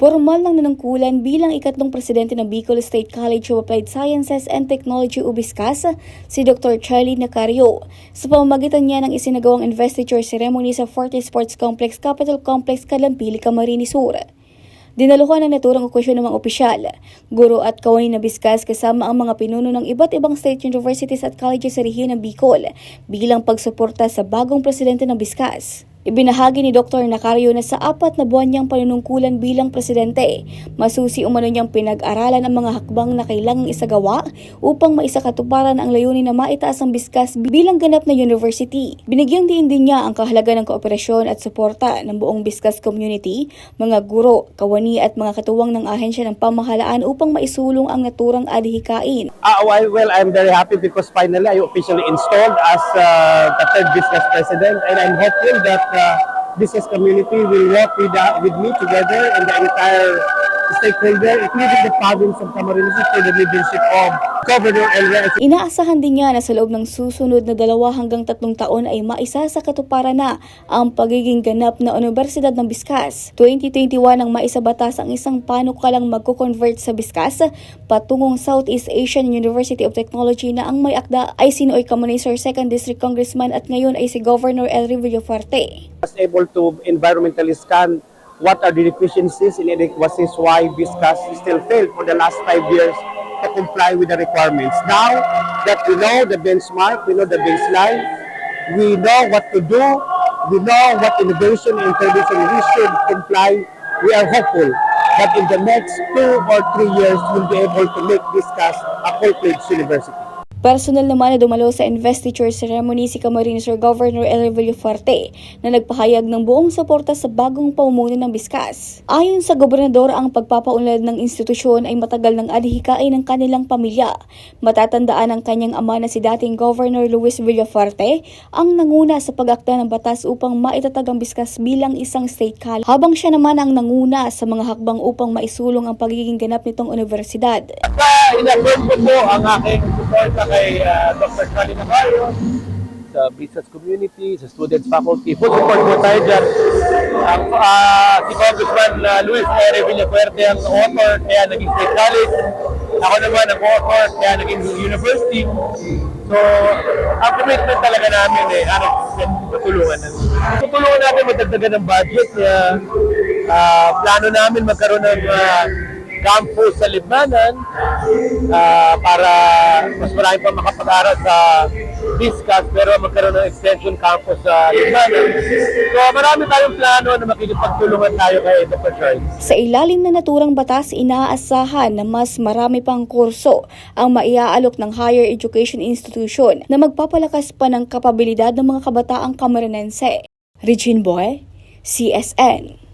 Formal ng nanungkulan bilang ikatlong presidente ng Bicol State College of Applied Sciences and Technology UBISCAS, si Dr. Charlie Nacario. Sa pamamagitan niya ng isinagawang investiture ceremony sa Forte Sports Complex, Capital Complex, Kalampili, Camarines Sur. Dinaluhan ng naturang okasyon ng mga opisyal, guro at kawani na BISCAS kasama ang mga pinuno ng iba't ibang state universities at colleges sa rehiyon ng Bicol bilang pagsuporta sa bagong presidente ng BISCAS. Ibinahagi ni Dr. Nacario na sa 4 na buwan niyang panunungkulan bilang presidente, masusi umano niyang pinag-aralan ang mga hakbang na kailangang isagawa upang maisakatuparan ang layunin na maitaas ang BISCAS bilang ganap na university. Binigyang diin din niya ang kahalagan ng kooperasyon at suporta ng buong BISCAS community, mga guro, kawani at mga katuwang ng ahensya ng pamahalaan upang maisulong ang naturang adhikain. Well, I'm very happy because finally I officially installed as the third BISCAS president, and I'm hopeful that business community will work with me together and the entire stakeholder, including the province of Camarines for the leadership of Governor Elrea. Inaasahan din niya na sa loob ng susunod na 2 hanggang 3 taon ay maisa sa katuparan na ang pagiging ganap na Universidad ng BISCAS. 2021 ang maisabatas ang isang panukalang magko-convert sa BISCAS patungong Southeast Asian University of Technology na ang may akda ay si Noy Camonesor 2nd District Congressman at ngayon ay si Governor Elrea Villafuerte. Was able to environmentally scan what are the deficiencies and inadequacies why BISCAS still failed for the last 5 years to comply with the requirements. Now that we know the benchmark, we know the baseline, we know what to do, we know what innovation and intervention we should comply, we are hopeful that in the next 2 or 3 years we'll be able to make BISCAS a full-fledged university. Personal naman na dumalo sa investiture ceremony si Camarines Sur Governor Elrea Villafuerte na nagpahayag ng buong suporta sa bagong pamumuno ng BISCAS. Ayon sa gobernador, ang pagpapaunlad ng institusyon ay matagal ng adhikain ng kanilang pamilya. Matatandaan ang kanyang ama na si dating Governor Luis Villafuerte ang nanguna sa pag-akda ng batas upang maitatag ang BISCAS bilang isang state college, habang siya naman ang nanguna sa mga hakbang upang maisulong ang pagiging ganap nitong universidad. In-affirm ko po ang aking suporta kay Dr. Charlie Nacario, sa BISCAS community, sa students, faculty. Full support po tayo dyan. Si Congressman Luis R. Villafuerte ang author, kaya naging state college. Ako naman ang author, kaya naging university. So, ang commitment talaga namin ay tutulungan natin matagdagan ng budget. Plano namin magkaroon ng campus sa Libmanan para mas marami pa makapag-aral sa BISCAS, pero magkaroon ng extension campus sa Libmanan. So marami tayong plano na makikipagtulungan tayo kay Dr. Charles. Sa ilalim na naturang batas, inaasahan na mas marami pang kurso ang maiaalok ng higher education institution na magpapalakas pa ng kapabilidad ng mga kabataang Camarines. Regine Boy, CSN.